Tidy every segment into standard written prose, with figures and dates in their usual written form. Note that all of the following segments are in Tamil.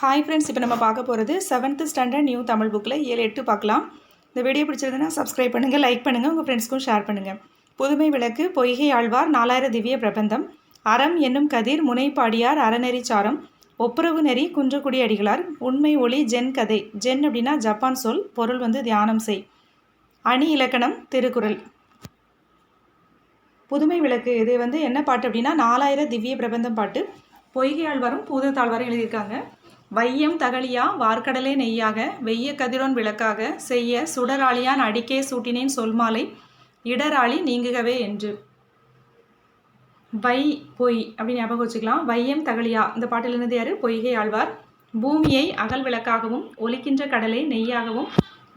ஹாய் ஃப்ரெண்ட்ஸ், இப்போ நம்ம பார்க்க போகிறது 7th ஸ்டாண்டர்ட் நியூ தமிழ் புக்கில் 7, 8 பார்க்கலாம். இந்த வீடியோ பிடிச்சிருந்ததுன்னா சப்ஸ்கிரைப் பண்ணுங்கள், லைக் பண்ணுங்கள், உங்கள் ஃப்ரெண்ட்ஸ்க்கும் ஷேர் பண்ணுங்கள். புதுமை விளக்கு, பொய்கை ஆழ்வார், 4000 திவ்ய பிரபந்தம், அறம் என்னும் கதிர், முனைப்பாடியார், அறநெறி சாரம், ஒப்புரவு நெறி, குன்றக்குடி அடிகளார், உண்மை ஒளி, ஜென் கதை. ஜென் அப்படின்னா ஜப்பான் சொல், பொருள் தியானம் செய். அணி இலக்கணம், திருக்குறள். புதுமை விளக்கு இது என்ன பாட்டு அப்படின்னா 4000 திவ்ய பிரபந்தம் பாட்டு. பொய்கை ஆழ்வாரும் பூதத்தாழ்வாரும் எழுதியிருக்காங்க. வையம் தகழியா வார்க்கடலே நெய்யாக, வெய்ய கதிரோன் விளக்காக, செய்ய சுடராளியான் அடிக்கே சூட்டினேன் சொல்மாலை, இடராளி நீங்குகவே என்று. வை பொய் அப்படின்னு ஞாபகம் வச்சுக்கலாம். வையம் தகழியா இந்த பாட்டில் இருந்து யாரு? பொய்கை ஆழ்வார். பூமியை அகல் விளக்காகவும், ஒலிக்கின்ற கடலை நெய்யாகவும்,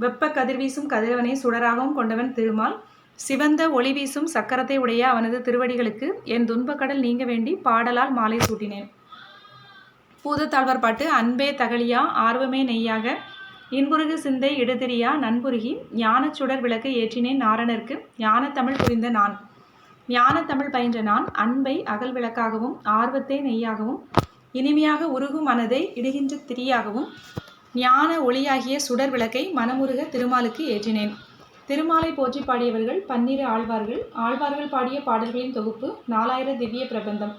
வெப்ப கதிர்வீசும் கதிரவனை சுடராகவும் கொண்டவன் திருமால். சிவந்த ஒளி வீசும் சக்கரத்தை உடைய அவனது திருவடிகளுக்கு என் துன்பக்கடல் நீங்க வேண்டி பாடலால் மாலை சூட்டினேன். பூதத்தாழ்வார் பாட்டு. அன்பே தகழியா ஆர்வமே நெய்யாக, இன்புருகு சிந்தை இடுதிரியா நண்புருகி, ஞானச்சுடர் விளக்கு ஏற்றினேன் நாரணருக்கு, ஞானத்தமிழ் புரிந்த நான். ஞானத்தமிழ் பயின்ற நான் அன்பை அகல் விளக்காகவும், ஆர்வத்தை நெய்யாகவும், இனிமையாக உருகும் மனதை இடுகின்ற திரியாகவும், ஞான ஒளியாகிய சுடர் விளக்கை மனமுருக திருமாலுக்கு ஏற்றினேன். திருமாலை போற்றி பாடியவர்கள் 12 ஆழ்வார்கள். ஆழ்வார்கள் பாடிய பாடல்களின் தொகுப்பு 4000 திவ்ய பிரபந்தம்.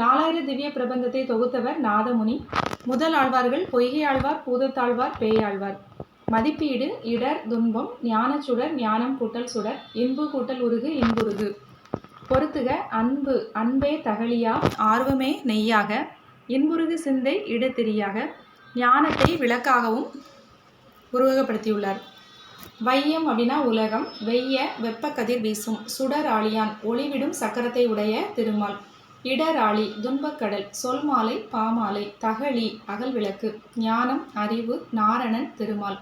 4000 திவ்ய பிரபந்தத்தை தொகுத்தவர் நாதமுனி. முதல் ஆழ்வார்கள் பொய்கை ஆழ்வார், பூதத்தாழ்வார், பேயாழ்வார். மதிப்பீடு: இடர் துன்பம், ஞானச்சுடர் ஞானம் கூட்டல் சுடர், இன்பு கூட்டல் உருகு இன்புருகு. பொறுத்துக: அன்பு அன்பே தகழியா ஆர்வமே நெய்யாக, இன்புருகு சிந்தை இடுதிரியாக, ஞானத்தை விளக்காகவும் உருவகப்படுத்தியுள்ளார். வையம் அப்படின்னா உலகம், வெய்ய வெப்ப கதிர் வீசும், சுடர் ஆழியான் ஒளிவிடும் சக்கரத்தை உடைய திருமால், இடராளி துன்பக்கடல், சொல்மாலை பாமாலை, தகழி அகல் விளக்கு, ஞானம் அறிவு நாரணன் திருமால்.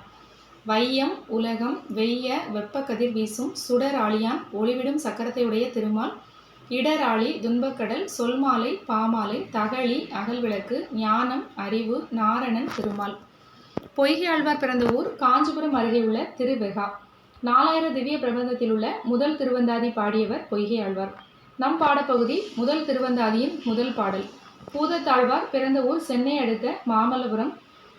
வையம் உலகம், வெய்ய வெப்ப கதிர் வீசும், சுடர் ஆழியான் ஒளிவிடும் சக்கரத்தை உடைய திருமால், இடராளி துன்பக்கடல், சொல்மாலை பாமாலை, தகழி அகல் விளக்கு, ஞானம் அறிவு நாரணன் திருமால். பொய்கை ஆழ்வார் பிறந்த ஊர் காஞ்சிபுரம் அருகே உள்ள திருவெகா. 4000 திவ்ய பிரபந்தத்தில் உள்ள முதல் திருவந்தாதி பாடியவர் பொய்கை ஆழ்வார். நம் பாடப்பகுதி முதல் திருவந்தாதியின் முதல் பாடல். பூதத்தாழ்வார் பிறந்த ஊர் சென்னை அடுத்த மாமல்லபுரம்.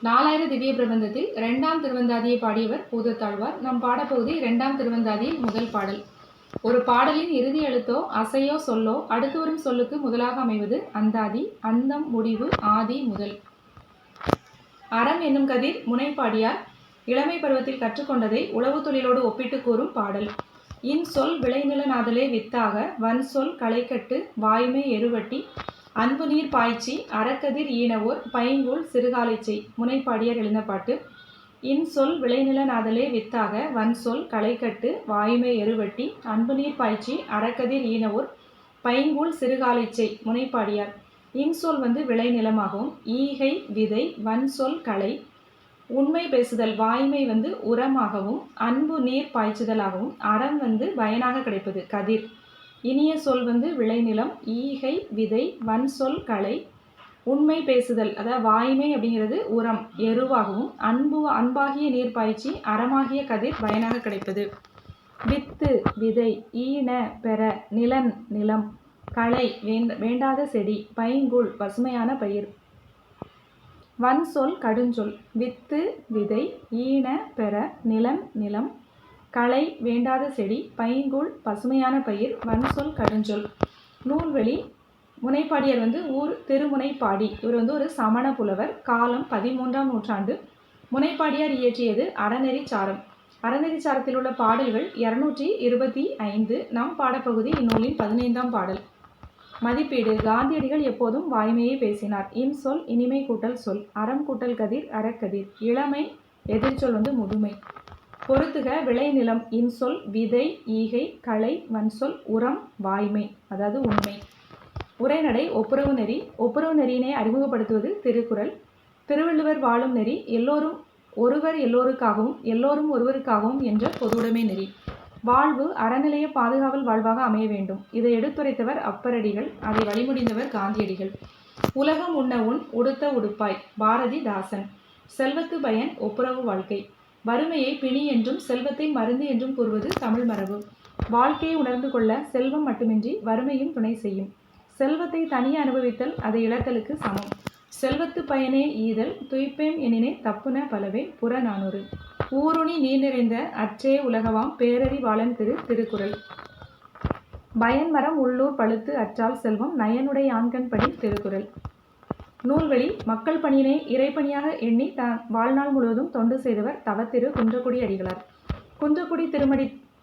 4000 திவ்ய பிரபந்தத்தில் 2ஆம் திருவந்தாதியை பாடியவர் பூதத்தாழ்வார். நம் பாடப்பகுதி 2ஆம் திருவந்தாதியின் முதல் பாடல். ஒரு பாடலின் இறுதி எழுத்தோ அசையோ சொல்லோ அடுத்து வரும் சொல்லுக்கு முதலாக அமைவது அந்தாதி. அந்தம் முடிவு ஆதி முதல். அறம் என்னும் கதிர், முனைப்பாடியார் இளமை பருவத்தில் கற்றுக்கொண்டதை உழவு தொழிலோடு ஒப்பிட்டு கூறும் பாடல். இன் சொல் விளைநிலனாதலே வித்தாக, வன் சொல் களைக்கட்டு வாய்மை எருவட்டி, அன்பு நீர் பாய்ச்சி அறக்கதிர் ஈனவோர் பைங்கூழ் சிறுகாலைச்சை. முனைப்பாடியார் எழுந்த பாட்டு. இன் சொல் விளைநிலனாதலே வித்தாக, வன் சொல் களைக்கட்டு வாய்மை எருவட்டி, அன்பு நீர் பாய்ச்சி அறக்கதிர் ஈனவோர் பைங்கூழ் சிறுகாலைச்சை. முனைப்பாடியார். இன்சொல் விளைநிலமாகவும், ஈகை விதை, வன் சொல் களை, உண்மை பேசுதல் வாய்மை உரமாகவும், அன்பு நீர் பாய்ச்சுதலாகவும், அறம் பயனாக கிடைப்பது கதிர். இனிய சொல் விளைநிலம், ஈகை விதை, வன் சொல் களை, உண்மை பேசுதல் அதாவது வாய்மை அப்படிங்கிறது உரம் எருவாகவும், அன்பாகிய நீர் பாய்ச்சி அறமாகிய கதிர் பயனாக கிடைப்பது. வித்து விதை, ஈன பெற, நிலன் நிலம், களை வேண்டாத செடி, பைங்கூழ் பசுமையான பயிர். வன் சொல் கடுஞ்சொல். வித்து விதை, ஈன பெற, நிலன் நிலம், களை வேண்டாத செடி, பைங்கூழ் பசுமையான பயிர், வன் சொல் கடுஞ்சொல். நூல்வெளி. முனைப்பாடியார் ஊர் திருமுனைப்பாடி. இவர் ஒரு சமண புலவர். காலம் 13ஆம் நூற்றாண்டு. முனைப்பாடியார் இயற்றியது அறநெறி சாரம். அறநெறி சாரத்தில் உள்ள பாடல்கள் 225. நம் பாடப்பகுதி இந்நூலின் 15ஆம் பாடல். மதிப்பீடு. காந்தியடிகள் எப்போதும் வாய்மையை பேசினார். இன் சொல் இனிமை கூட்டல் சொல், அறம் கூட்டல் கதிர் அறக்கதிர், இளமை எதிர்ச்சொல் முதுமை. பொறுத்துக: விளைநிலம் இன் சொல், விதை ஈகை, களை வன் சொல், உரம் வாய்மை அதாவது உண்மை. உரைநடை. ஒப்புரவு நெறி. ஒப்புரவு நெறியினை அறிமுகப்படுத்துவது திருக்குறள். திருவள்ளுவர் வாழும் நெறி எல்லோரும் ஒருவர் எல்லோருக்காகவும் எல்லோரும் ஒருவருக்காகவும் என்ற பொதுவுடைமை நெறி. வாழ்வு அறநிலைய பாதுகாவல் வாழ்வாக அமைய வேண்டும். இதை எடுத்துரைத்தவர் அப்பரடிகள். அதை வழிமுடிந்தவர் காந்தியடிகள். உலகம் உண்ண உண், உடுத்த உடுப்பாய். பாரதிதாசன். செல்வத்து பயன் ஒப்புரவு வாழ்க்கை. வறுமையை பிணி என்றும் செல்வத்தை மருந்து என்றும் கூறுவது தமிழ் மரபு. வாழ்க்கையை உணர்ந்து கொள்ள செல்வம் மட்டுமின்றி வறுமையும் துணை செய்யும். செல்வத்தை தனியே அனுபவித்தல் அதை இழத்தலுக்கு சமம். செல்வத்து பயனே ஈதல் துய்ப்பேம் எனினே தப்புன பலவே புறநானூறு. ஊருணி நீர் நிறைந்த அற்றே உலகவாம் பேரறி வாளன் திருக்குறள். பயன்மரம் உள்ளூர் பழுத்து அற்றால் செல்வம் நயனுடை ஆண்கண் படி திருக்குறள். நூல்வழி மக்கள் பணியினை இறைப்பணியாக எண்ணி வாழ்நாள் முழுவதும் தொண்டு செய்தவர் தவத்திரு குன்றக்குடி அடிகளார். குன்றக்குடி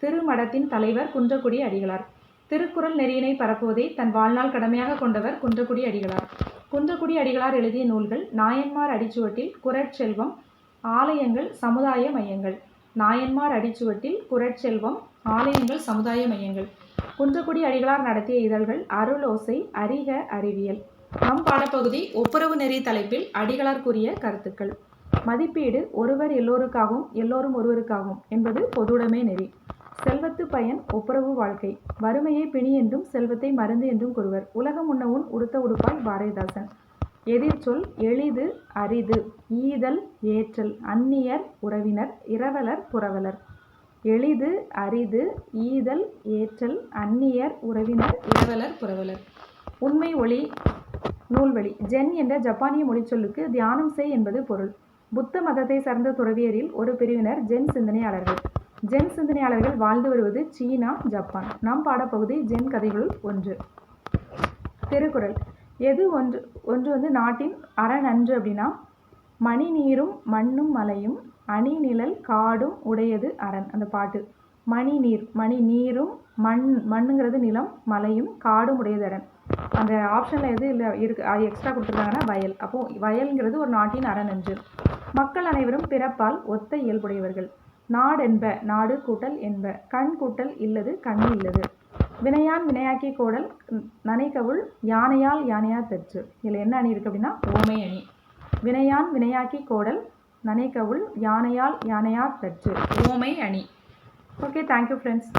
திருமடத்தின் தலைவர் குன்றக்குடி அடிகளார். திருக்குறள் நெறியினை பரப்புவதை தன் வாழ்நாள் கடமையாக கொண்டவர் குன்றக்குடி அடிகளார். குன்றக்குடி அடிகளார் எழுதிய நூல்கள்: நாயன்மார் அடிச்சுவட்டில் குறட்செல்வம், ஆலயங்கள் சமுதாய மையங்கள். நாயன்மார் அடிச்சுவட்டில் குறட்செல்வம், ஆலயங்கள் சமுதாய மையங்கள். குன்றக்குடி அடிகளார் நடத்திய இதழ்கள்: அருளோசை, அறிக அறிவியல். நம் பாடப்பகுதி ஒப்புரவு நெறி தலைப்பில் அடிகளார் கூறிய கருத்துக்கள். மதிப்பீடு: ஒருவர் எல்லோருக்காகவும் எல்லோரும் ஒருவருக்காகவும் என்பது பொதுவுடைமை நெறி. செல்வத்து பயன் ஒப்புரவு வாழ்க்கை. வறுமையை பிணி என்றும் செல்வத்தை மருந்து என்றும் கூறுவர். உலகம் உண்ணவுன் உடுத்த உடுப்பாய் பாரதிதாசன். எதிர்ச்சொல்: எளிது, அரிது, ஈதல், ஏற்றல், அந்நியர், உறவினர், இரவலர், புரவலர். எளிது, அரிது, ஈதல், ஏற்றல், அந்நியர், உறவினர், இரவலர், புரவலர். உண்மை ஒளி நூல்வழி. ஜென் என்ற ஜப்பானிய மொழிச்சொல்லுக்கு தியானம் செய் என்பது பொருள். புத்த மதத்தை சார்ந்த துறவியரில் ஒரு பிரிவினர் ஜென் சிந்தனையாளர்கள். ஜென் சிந்தனையாளர்கள் வாழ்ந்து வருவது சீனா, ஜப்பான். நம் பாடப்பகுதி ஜென் கதைகளுள் ஒன்று. திருக்குறள். எது ஒன்று நாட்டின் அறநன்று அப்படின்னா, மணி நீரும் மண்ணும் மலையும் அணி நிழல் காடும் உடையது அரண். அந்த பாட்டு. மணி நீரும் மண்ணுங்கிறது நிலம், மலையும் காடும் உடையது அரண். அந்த ஆப்ஷனில் எது இல்லை இருக்கு, அது எக்ஸ்ட்ரா கொடுத்துருக்காங்கன்னா வயல். அப்போது வயல்ங்கிறது ஒரு நாட்டின் அறநன்று. மக்கள் அனைவரும் பிறப்பால் ஒத்த இயல்புடையவர்கள். நாடென்ப நாடு கூட்டல் என்ப, கண் கூட்டல் இல்லது கண் இல்லது. வினையான் வினையாக்கி கோடல் நனைக்கவுள் யானையால் யானையார் தற்று. இதில் என்ன அணி இருக்குது அப்படின்னா ஓமை அணி. வினையான் வினையாக்கி கோடல் நனைக்கவுள் யானையால் யானையார் தற்று, ஓமை அணி. Okay, thank you friends.